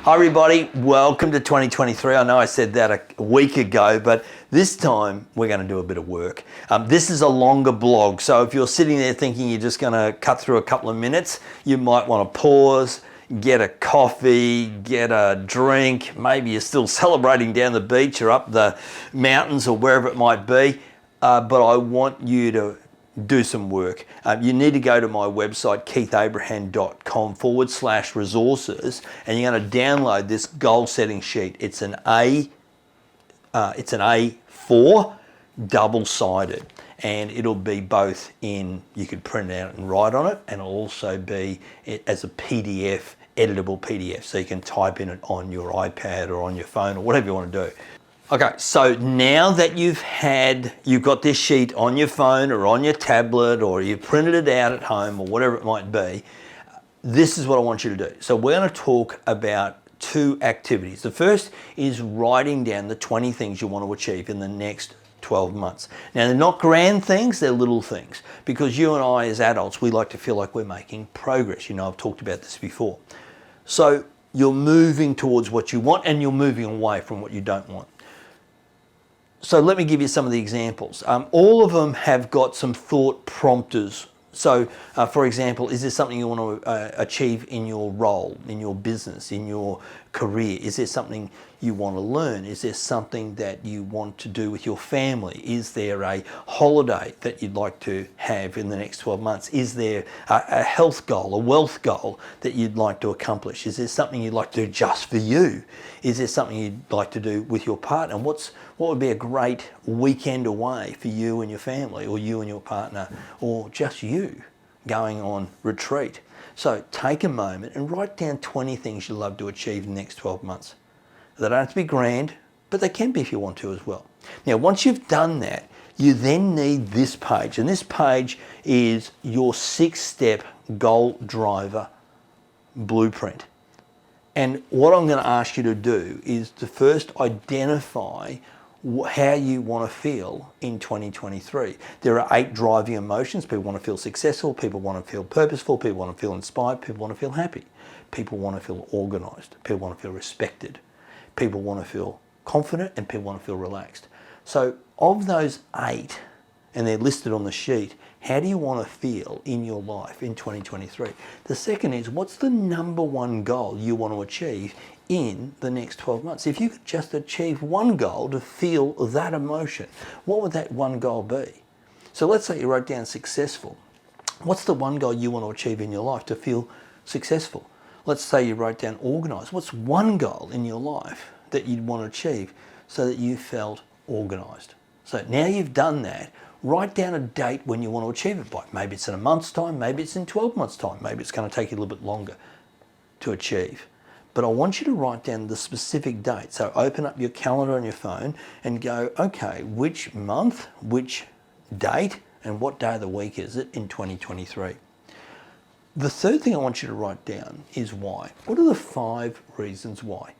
Hi everybody, welcome to 2023. I know I said that a week ago, but this time we're going to do a bit of work. This is a longer blog, so if you're sitting there thinking you're just going to cut through a couple of minutes, you might want to pause, get a coffee, get a drink. Maybe you're still celebrating down the beach or up the mountains or wherever it might be, but I want you to do some work. You need to go to my website, keithabraham.com/resources, and you're going to download this goal setting sheet. It's an A4 double-sided, and it'll be both in, you could print it out and write on it, and it'll also be as a PDF, editable PDF, so you can type in it on your iPad or on your phone or whatever you want to do. Okay, so now that you've got this sheet on your phone or on your tablet, or you've printed it out at home or whatever it might be, this is what I want you to do. So we're going to talk about two activities. The first is writing down the 20 things you want to achieve in the next 12 months. Now, they're not grand things, they're little things, because you and I as adults, we like to feel like we're making progress. You know, I've talked about this before. So you're moving towards what you want and you're moving away from what you don't want. So let me give you some of the examples. All of them have got some thought prompters. So for example, is there something you want to achieve in your role, in your business, in your career? Is there something you want to learn? Is there something that you want to do with your family? Is there a holiday that you'd like to have in the next 12 months? Is there a health goal, a wealth goal that you'd like to accomplish? Is there something you'd like to do just for you? Is there something you'd like to do with your partner? What would be a great weekend away for you and your family, or you and your partner, or just you going on retreat? So take a moment and write down 20 things you'd love to achieve in the next 12 months. They don't have to be grand, but they can be if you want to as well. Now, once you've done that, you then need this page, and this page is your 6-step goal driver blueprint. And what I'm going to ask you to do is to first identify how you want to feel in 2023. There are 8 driving emotions. People want to feel successful, people want to feel purposeful, people want to feel inspired, people want to feel happy, people want to feel organized, people want to feel respected, people want to feel confident, and people want to feel relaxed. So of those 8, and they're listed on the sheet, how do you want to feel in your life in 2023? The second is, what's the number one goal you want to achieve in the next 12 months? If you could just achieve one goal to feel that emotion, what would that one goal be? So let's say you wrote down successful. What's the one goal you want to achieve in your life to feel successful? Let's say you wrote down organized. What's one goal in your life that you'd want to achieve so that you felt organized? So now you've done that, write down a date when you want to achieve it by. Maybe it's in a month's time, maybe it's in 12 months' time, maybe it's going to take you a little bit longer to achieve. But I want you to write down the specific date. So open up your calendar on your phone and go, okay, which month, which date, and what day of the week is it in 2023? The third thing I want you to write down is why. What are the 5 reasons why?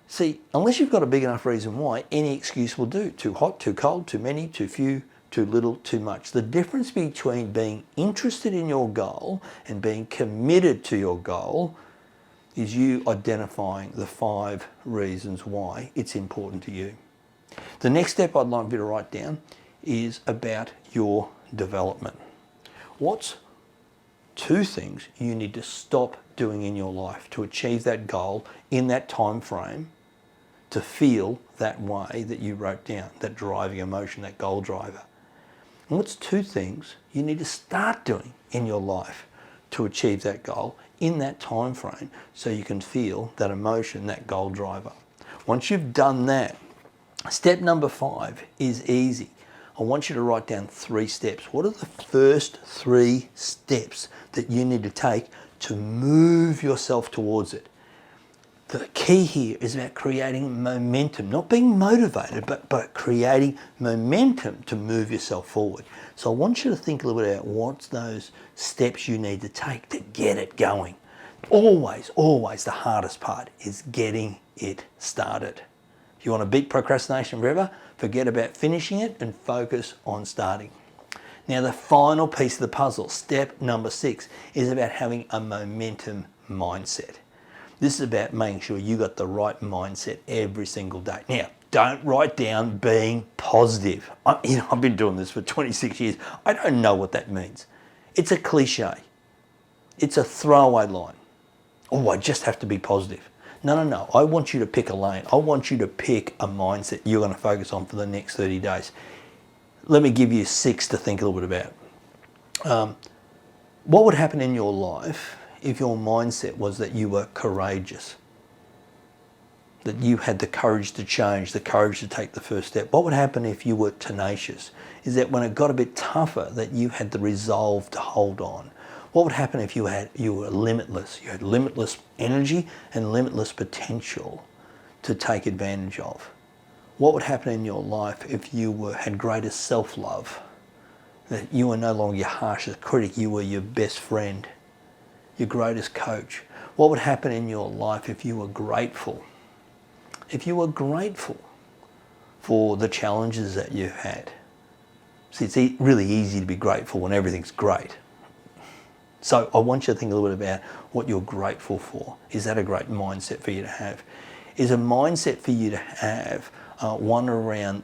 See, unless you've got a big enough reason why, any excuse will do. Too hot, too cold, too many, too few, too little, too much. The difference between being interested in your goal and being committed to your goal is you identifying the 5 reasons why it's important to you. The next step I'd like you to write down is about your development. What's 2 things you need to stop doing in your life to achieve that goal in that time frame, to feel that way that you wrote down, that driving emotion, that goal driver? And what's 2 things you need to start doing in your life to achieve that goal in that time frame so you can feel that emotion, that goal driver? Once you've done that, step number 5 is easy. I want you to write down 3 steps. What are the first 3 steps that you need to take to move yourself towards it? The key here is about creating momentum, not being motivated, but creating momentum to move yourself forward. So I want you to think a little bit about what's those steps you need to take to get it going. Always the hardest part is getting it started. If you want to beat procrastination forever, forget about finishing it and focus on starting. Now, the final piece of the puzzle, step number 6, is about having a momentum mindset. This is about making sure you got the right mindset every single day. Now, don't write down being positive. I've been doing this for 26 years. I don't know what that means. It's a cliche. It's a throwaway line. Oh, I just have to be positive. No. I want you to pick a lane. I want you to pick a mindset you're going to focus on for the next 30 days. Let me give you 6 to think a little bit about. What would happen in your life if your mindset was that you were courageous? That you had the courage to change, the courage to take the first step? What would happen if you were tenacious? Is that when it got a bit tougher, that you had the resolve to hold on? What would happen if you were limitless? You had limitless energy and limitless potential to take advantage of. What would happen in your life if you had greater self-love? That you were no longer your harshest critic, you were your best friend, your greatest coach. What would happen in your life if you were grateful? If you were grateful for the challenges that you've had. See, it's really easy to be grateful when everything's great. So I want you to think a little bit about what you're grateful for. Is that a great mindset for you to have? Is a mindset for you to have one around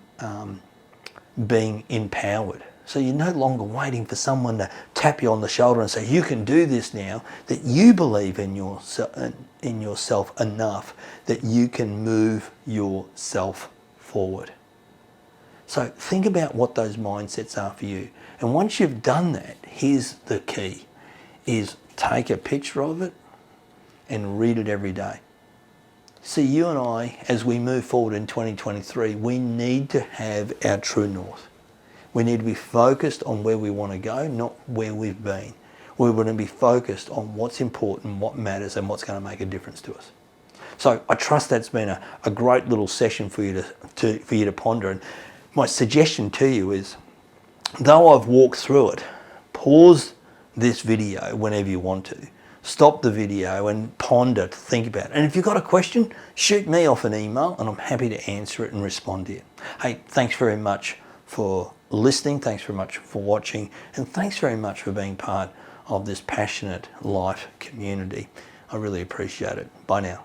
being empowered? So you're no longer waiting for someone to tap you on the shoulder and say, you can do this now, that you believe in yourself enough that you can move yourself forward. So think about what those mindsets are for you. And once you've done that, here's the key, is take a picture of it and read it every day. See, you and I, as we move forward in 2023, we need to have our true north. We need to be focused on where we want to go, not where we've been. We want to be focused on what's important, what matters, and what's going to make a difference to us. So I trust that's been a great little session for you to ponder. And my suggestion to you is, though I've walked through it, pause this video whenever you want to. Stop the video and ponder, think about it. And if you've got a question, shoot me off an email and I'm happy to answer it and respond to you. Hey, thanks very much for listening. Thanks very much for watching. And thanks very much for being part of this passionate life community. I really appreciate it. Bye now.